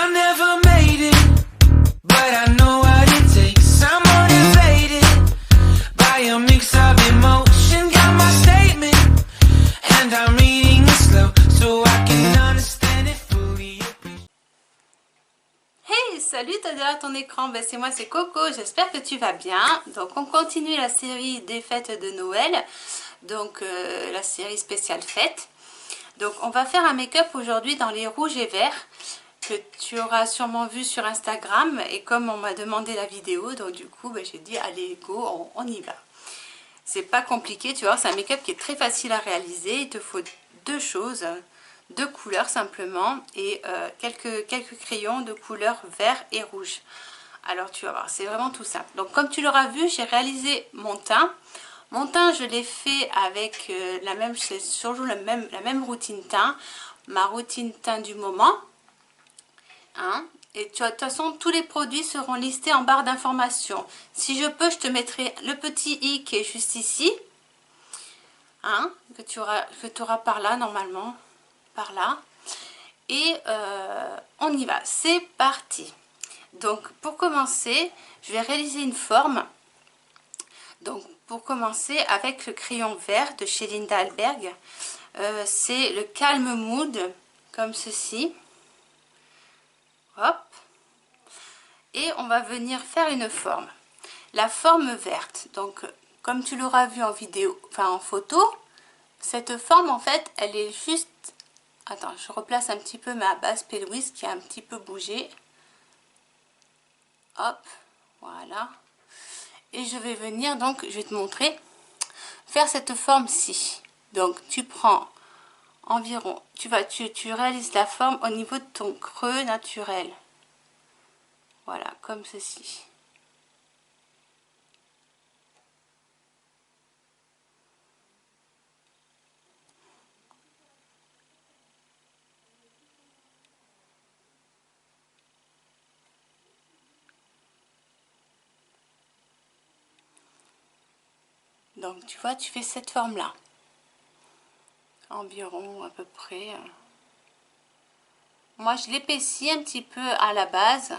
I never made it, but I know what it takes. I'm motivated by a mix of emotion. Got my statement, and I'm reading it slow so I can understand it fully. Hey, salut, t'as derrière ton écran, ben c'est moi, c'est Coco, j'espère que tu vas bien. Donc on continue la série des fêtes de Noël, donc la série spéciale fête. Donc on va faire un make-up aujourd'hui dans les rouges et verts, que tu auras sûrement vu sur Instagram. Et comme on m'a demandé la vidéo, donc du coup ben, j'ai dit allez go, on y va. C'est pas compliqué, tu vois, c'est un make-up qui est très facile à réaliser. Il te faut deux choses, deux couleurs simplement et quelques crayons de couleur vert et rouge. Alors tu vas voir, c'est vraiment tout simple. Donc comme tu l'auras vu, j'ai réalisé mon teint. Mon teint, je l'ai fait avec la même routine teint, ma routine teint du moment. Hein? Et tu vois, de toute façon, tous les produits seront listés en barre d'informations. Si je peux, je te mettrai le petit i qui est juste ici. Hein, que tu auras par là normalement, par là. Et on y va, c'est parti. Donc pour commencer, je vais réaliser une forme. Donc pour commencer avec le crayon vert de chez Linda Alberg, c'est le Calm Mood, comme ceci. Hop. Et on va venir faire une forme. La forme verte, donc comme tu l'auras vu en vidéo, enfin en photo, cette forme en fait, elle est juste... Attends, je replace un petit peu ma base P. qui a un petit peu bougé. Hop, voilà. Et je vais venir, donc, je vais te montrer, faire cette forme-ci. Donc, tu prends environ, tu réalises la forme au niveau de ton creux naturel. Voilà, comme ceci. Donc, tu vois, tu fais cette forme-là. Environ, à peu près. Moi, je l'épaissis un petit peu à la base.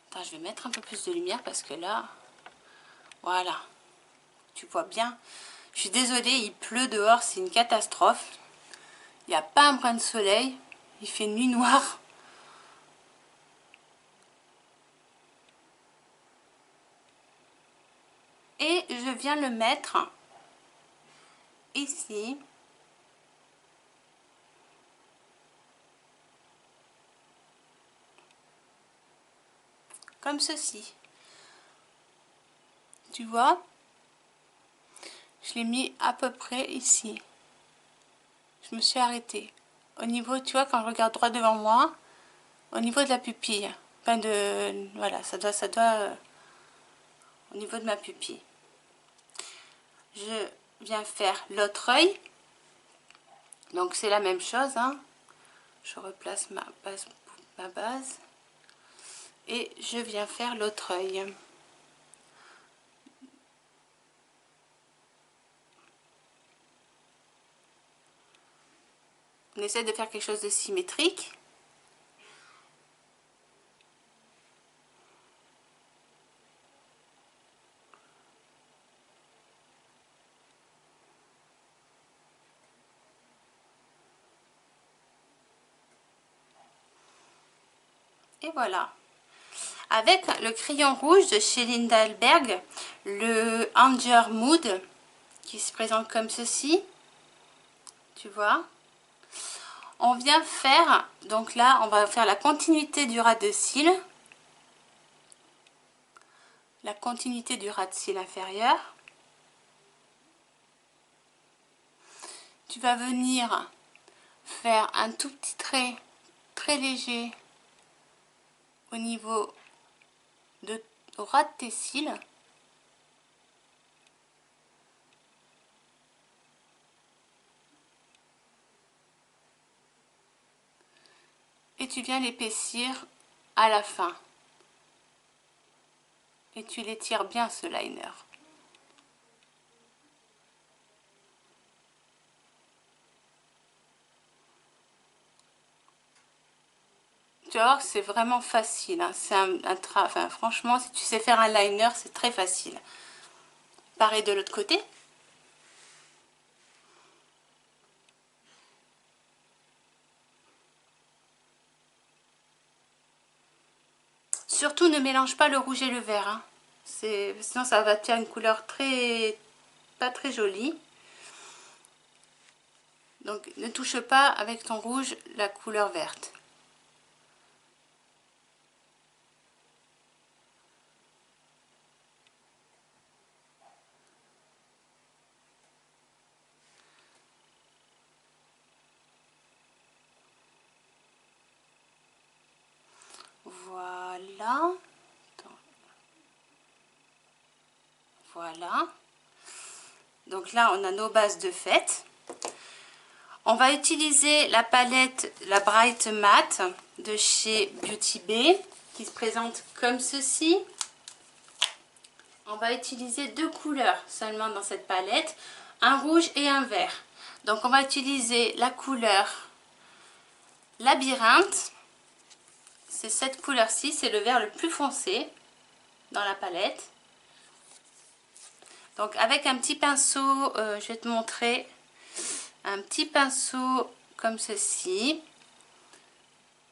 Attends, je vais mettre un peu plus de lumière parce que là, voilà. Tu vois bien. Je suis désolée, il pleut dehors, c'est une catastrophe. Il n'y a pas un brin de soleil. Il fait nuit noire. Et je viens le mettre ici. Comme ceci. Tu vois? Je l'ai mis à peu près ici. Je me suis arrêtée. Au niveau, tu vois, quand je regarde droit devant moi, au niveau de la pupille. Enfin de... Voilà, ça doit au niveau de ma pupille. Je viens faire l'autre œil. Donc c'est la même chose, hein. Je replace ma base et je viens faire l'autre œil. On essaie de faire quelque chose de symétrique. Et voilà. Avec le crayon rouge de chez Linda Alberg, le Anger Mood, qui se présente comme ceci. Tu vois? On vient faire, donc là, on va faire la continuité du ras de cils. La continuité du ras de cils inférieur. Tu vas venir faire un tout petit trait très léger au niveau au ras de tes cils. Et tu viens l'épaissir à la fin. Et tu l'étires bien ce liner. Color, c'est vraiment facile. Hein. C'est enfin, franchement, si tu sais faire un liner, c'est très facile. Pareil de l'autre côté. Surtout, ne mélange pas le rouge et le vert. Hein. Sinon, ça va te faire une couleur pas très jolie. Donc, ne touche pas avec ton rouge la couleur verte. Voilà. Voilà. Donc là, on a nos bases de fête. On va utiliser la palette, la Bright Matte de chez Beauty Bay, qui se présente comme ceci. On va utiliser deux couleurs seulement dans cette palette, un rouge et un vert. Donc on va utiliser la couleur Labyrinthe. C'est cette couleur-ci, c'est le vert le plus foncé dans la palette. Donc avec un petit pinceau, je vais te montrer un petit pinceau comme ceci.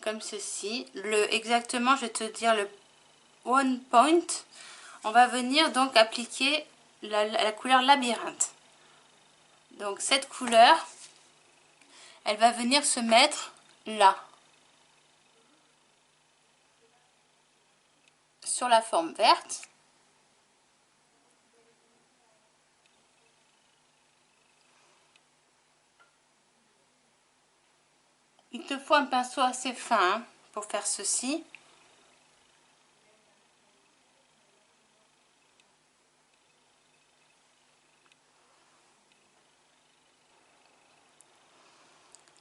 Comme ceci. Exactement, je vais te dire le one point. On va venir donc appliquer la couleur Labyrinthe. Donc cette couleur, elle va venir se mettre là. Sur la forme verte. Il te faut un pinceau assez fin hein, pour faire ceci.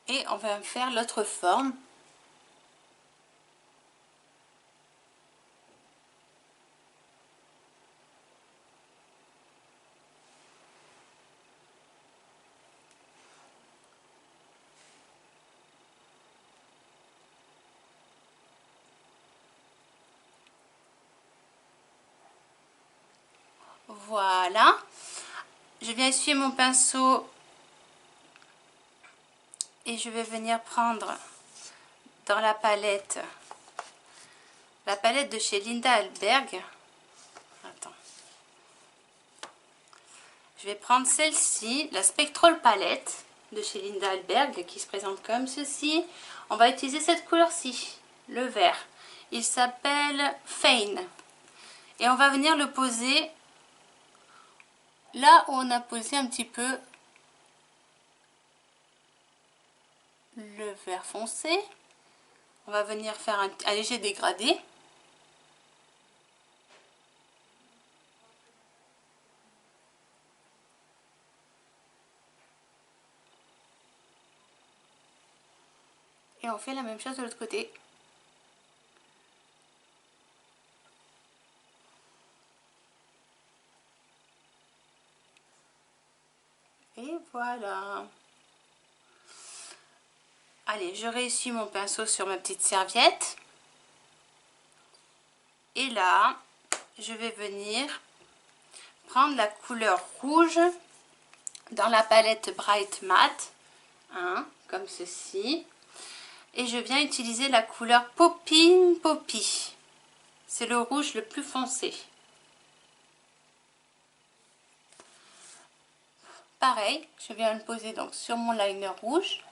Et on va faire l'autre forme. Voilà. Je viens essuyer mon pinceau et je vais venir prendre dans la palette de chez Linda Alberg. Attends. Je vais prendre celle-ci, la Spectral Palette de chez Linda Alberg qui se présente comme ceci. On va utiliser cette couleur-ci, le vert. Il s'appelle Feign. Et on va venir le poser là où on a posé un petit peu le vert foncé. On va venir faire un léger dégradé. Et on fait la même chose de l'autre côté. Et voilà. Allez, je réussis mon pinceau sur ma petite serviette. Et là, je vais venir prendre la couleur rouge dans la palette Bright Matte, hein, comme ceci. Et je viens utiliser la couleur Poppin Poppy. C'est le rouge le plus foncé. Pareil, je viens le poser donc sur mon liner rouge.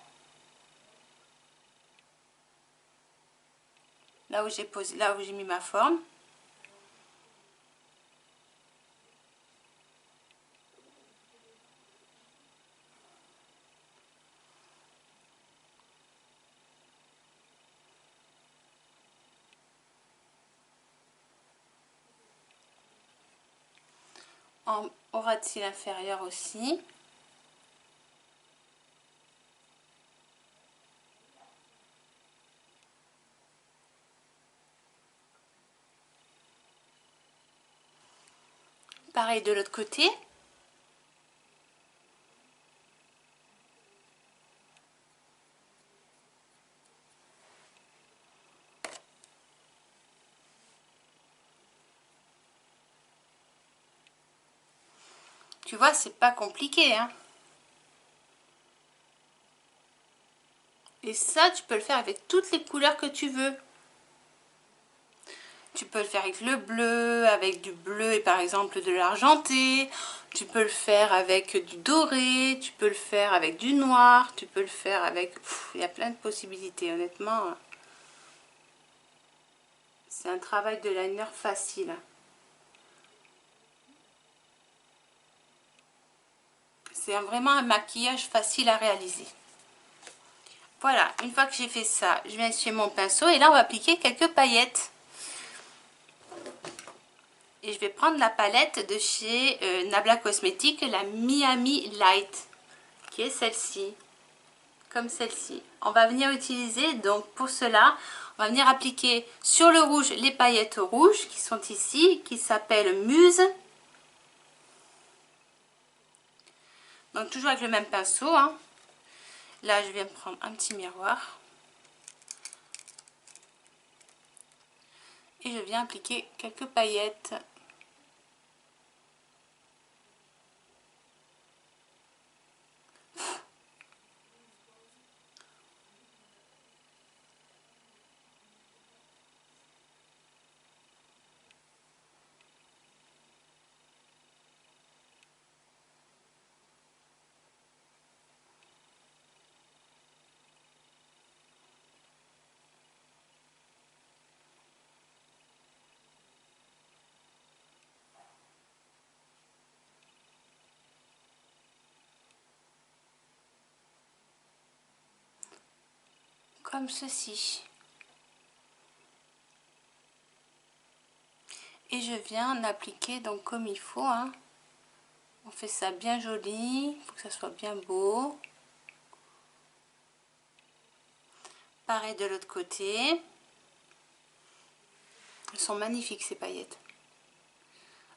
Là où j'ai mis ma forme. Au ras de cils inférieur aussi. Pareil de l'autre côté. Tu vois, c'est pas compliqué, hein. Et ça, tu peux le faire avec toutes les couleurs que tu veux. Tu peux le faire avec le bleu, avec du bleu et par exemple de l'argenté. Tu peux le faire avec du doré, tu peux le faire avec du noir, tu peux le faire avec... il y a plein de possibilités, honnêtement. C'est un travail de liner facile. C'est vraiment un maquillage facile à réaliser. Voilà, une fois que j'ai fait ça, je viens chez mon pinceau et là on va appliquer quelques paillettes. Et je vais prendre la palette de chez Nabla Cosmetics, la Miami Light, qui est celle-ci, comme celle-ci. On va venir utiliser, donc pour cela, on va venir appliquer sur le rouge les paillettes rouges qui sont ici, qui s'appellent Muse. Donc toujours avec le même pinceau, hein. Là, je viens prendre un petit miroir. Et je viens appliquer quelques paillettes. Comme ceci. Et je viens appliquer donc comme il faut, hein. On fait ça bien joli, il faut que ça soit bien beau. Pareil de l'autre côté. Elles sont magnifiques ces paillettes.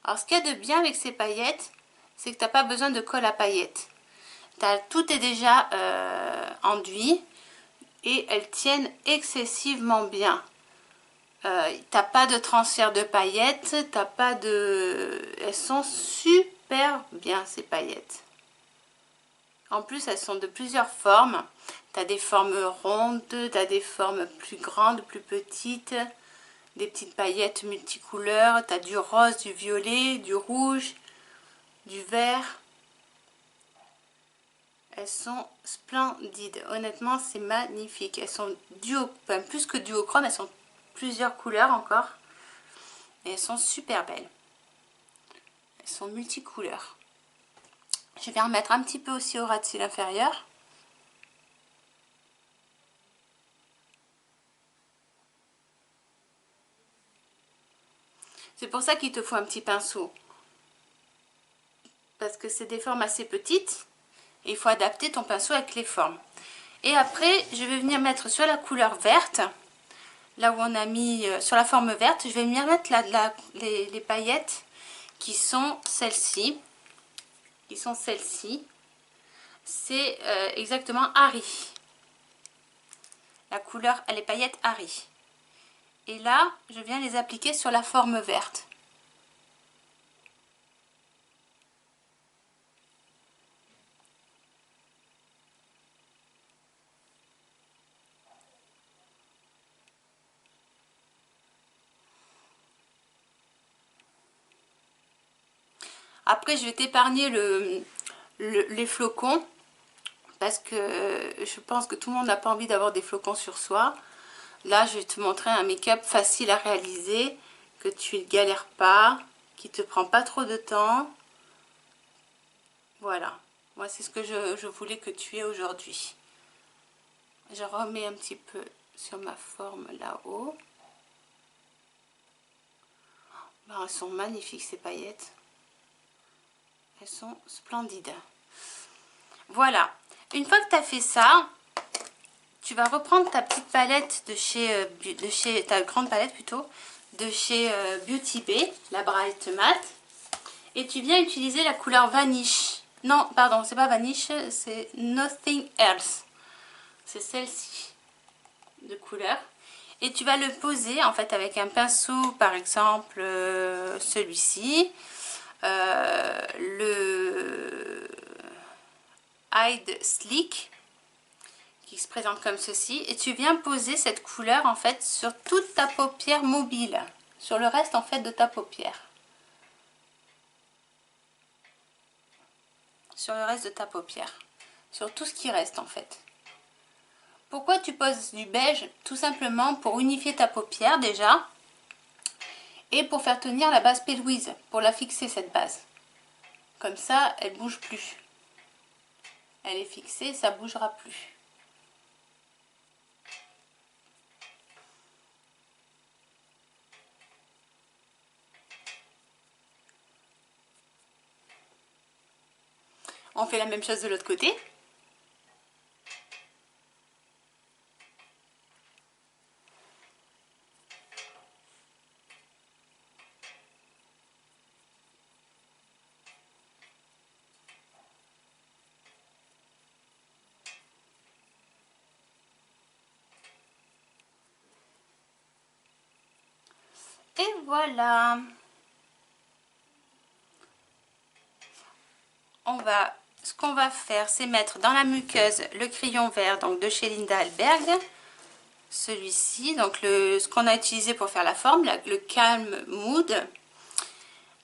Alors ce qu'il y a de bien avec ces paillettes, c'est que tu n'as pas besoin de colle à paillettes. Tout est déjà enduit et elles tiennent excessivement bien. T'as pas de transfert de paillettes, t'as pas de... Elles sont super bien ces paillettes. En plus elles sont de plusieurs formes. T'as des formes rondes, t'as des formes plus grandes, plus petites, des petites paillettes multicouleurs, t'as du rose, du violet, du rouge, du vert. Elles sont splendides, honnêtement c'est magnifique. Elles sont duo, enfin, plus que duochrome, elles sont plusieurs couleurs encore. Et elles sont super belles. Elles sont multicouleurs. Je vais en remettre un petit peu aussi au ras de cils inférieur. C'est pour ça qu'il te faut un petit pinceau. Parce que c'est des formes assez petites. Et il faut adapter ton pinceau avec les formes. Et après, je vais venir mettre sur la couleur verte. Là où on a mis sur la forme verte, je vais venir mettre les paillettes qui sont celles-ci. C'est exactement Harry. La couleur, les paillettes Harry. Et là, je viens les appliquer sur la forme verte. Après, je vais t'épargner les flocons. Parce que je pense que tout le monde n'a pas envie d'avoir des flocons sur soi. Là, je vais te montrer un make-up facile à réaliser, que tu ne galères pas, qui ne te prend pas trop de temps. Voilà, moi c'est ce que je voulais que tu aies aujourd'hui. Je remets un petit peu sur ma forme là-haut. Ben, elles sont magnifiques ces paillettes. Elles sont splendides. Voilà, une fois que tu as fait ça, tu vas reprendre ta petite palette de chez ta grande palette plutôt, de chez Beauty Bay, la Bright Matte, et tu viens utiliser la couleur Vanish. Non, pardon, c'est pas Vanish, c'est Nothing Else. C'est celle-ci de couleur. Et tu vas le poser en fait avec un pinceau, par exemple celui-ci. le Hide Sleek qui se présente comme ceci, et tu viens poser cette couleur en fait sur toute ta paupière mobile, sur le reste en fait de ta paupière, sur le reste de ta paupière, sur tout ce qui reste en fait. Pourquoi tu poses du beige? Tout simplement pour unifier ta paupière déjà, et pour faire tenir la base P. Louise, pour la fixer cette base. Comme ça, elle bouge plus. Elle est fixée, ça bougera plus. On fait la même chose de l'autre côté. Et voilà. Ce qu'on va faire, c'est mettre dans la muqueuse le crayon vert, donc de chez Linda Alberg. Celui-ci, donc ce qu'on a utilisé pour faire la forme, le Calm Mood.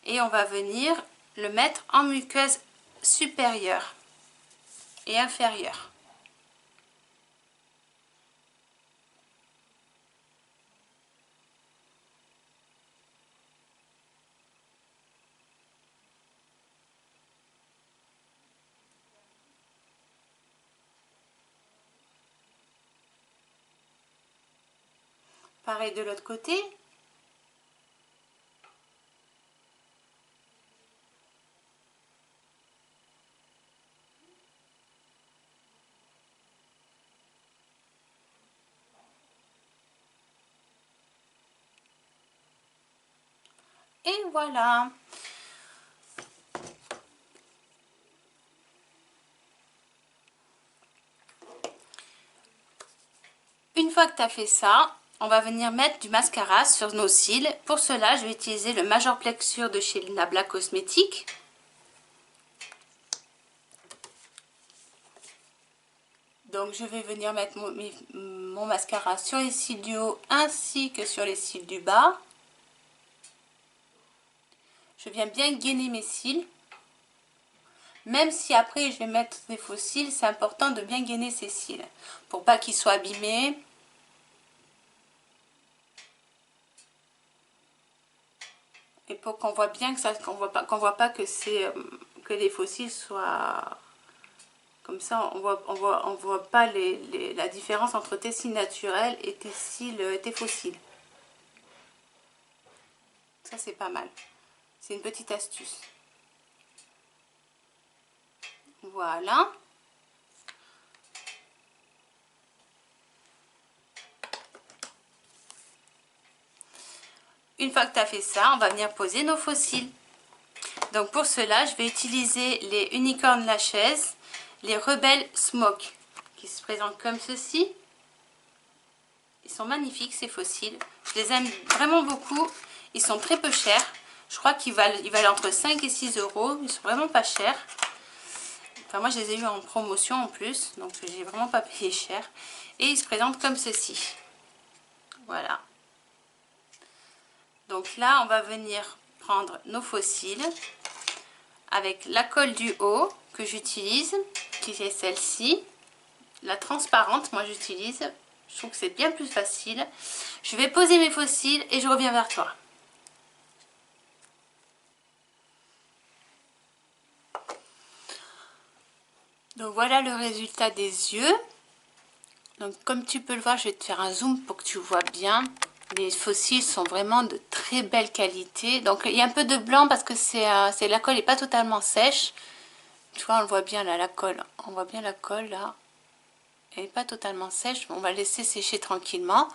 Et on va venir le mettre en muqueuse supérieure et inférieure. Pareil de l'autre côté. Et voilà. Une fois que tu as fait ça, on va venir mettre du mascara sur nos cils. Pour cela, je vais utiliser le Major Plexure de chez Lina Black Cosmetics. Donc je vais venir mettre mon mascara sur les cils du haut ainsi que sur les cils du bas. Je viens bien gainer mes cils. Même si après je vais mettre des faux cils, c'est important de bien gainer ces cils pour pas qu'ils soient abîmés. Et pour qu'on voit bien que ça, qu'on voit pas que c'est que les faux cils soient comme ça, on voit pas la différence entre tes cils naturels et tes faux cils. Ça c'est pas mal. C'est une petite astuce. Voilà. Une fois que tu as fait ça, on va venir poser nos faux cils. Donc pour cela, je vais utiliser les Unicorn Lashes, les Rebel Smoke, qui se présentent comme ceci. Ils sont magnifiques ces faux cils. Je les aime vraiment beaucoup. Ils sont très peu chers. Je crois qu'ils valent entre 5 et 6 euros. Ils sont vraiment pas chers. Enfin, moi, je les ai eu en promotion en plus. Donc, j'ai vraiment pas payé cher. Et ils se présentent comme ceci. Voilà. Donc là, on va venir prendre nos faux cils avec la colle du haut que j'utilise, qui est celle-ci. La transparente, moi, j'utilise. Je trouve que c'est bien plus facile. Je vais poser mes faux cils et je reviens vers toi. Donc voilà le résultat des yeux. Donc comme tu peux le voir, je vais te faire un zoom pour que tu vois bien. Les faux cils sont vraiment de très belle qualité. Donc il y a un peu de blanc parce que la colle n'est pas totalement sèche. Tu vois, on le voit bien là, la colle. On voit bien la colle là. Elle n'est pas totalement sèche. On va laisser sécher tranquillement.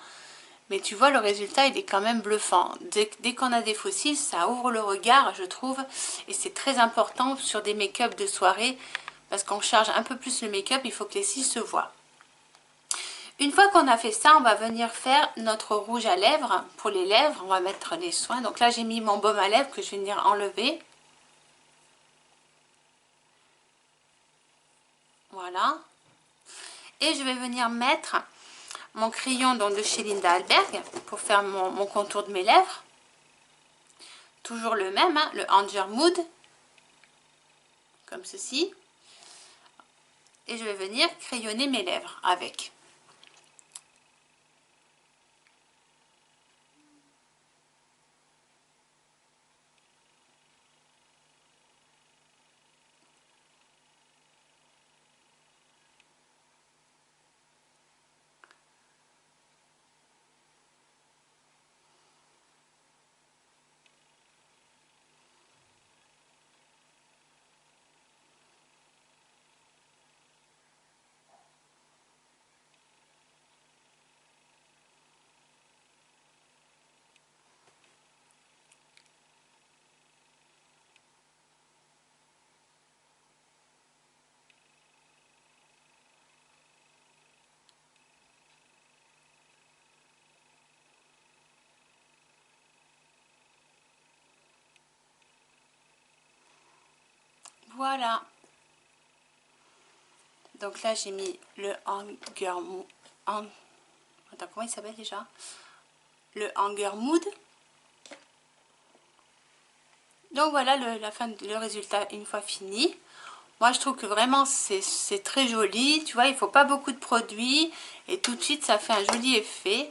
Mais tu vois, le résultat, il est quand même bluffant. Dès qu'on a des faux cils, ça ouvre le regard, je trouve. Et c'est très important sur des make-up de soirée. Parce qu'on charge un peu plus le make-up, il faut que les cils se voient. Une fois qu'on a fait ça, on va venir faire notre rouge à lèvres. Pour les lèvres, on va mettre les soins. Donc là, j'ai mis mon baume à lèvres que je vais venir enlever. Voilà. Et je vais venir mettre mon crayon donc, de chez Linda Alberg pour faire mon contour de mes lèvres. Toujours le même, hein, le Anger Mood. Comme ceci. Et je vais venir crayonner mes lèvres avec. Voilà. Donc là, j'ai mis le Anger Mood. Attends, comment il s'appelle déjà? Le Anger Mood. Donc voilà le résultat une fois fini. Moi, je trouve que vraiment, c'est très joli. Tu vois, il ne faut pas beaucoup de produits. Et tout de suite, ça fait un joli effet.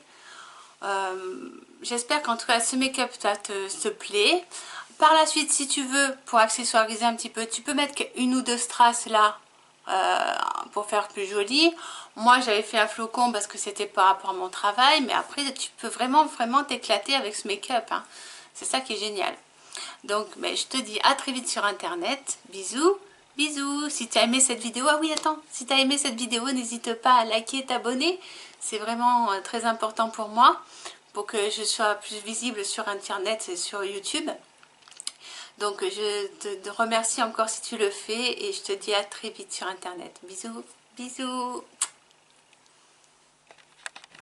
J'espère qu'en tout cas, ce make-up te plaît. Par la suite, si tu veux, pour accessoiriser un petit peu, tu peux mettre une ou deux strass là. Pour faire plus joli. Moi j'avais fait un flocon parce que c'était par rapport à mon travail, mais après tu peux vraiment t'éclater avec ce make-up, hein. C'est ça qui est génial. Donc je te dis à très vite sur internet. Bisous, bisous. Si tu as aimé cette vidéo, ah oui attends, si tu as aimé cette vidéo, n'hésite pas à liker et t'abonner. C'est vraiment très important pour moi, pour que je sois plus visible sur internet et sur YouTube. Donc je te remercie encore si tu le fais et je te dis à très vite sur internet. Bisous, bisous.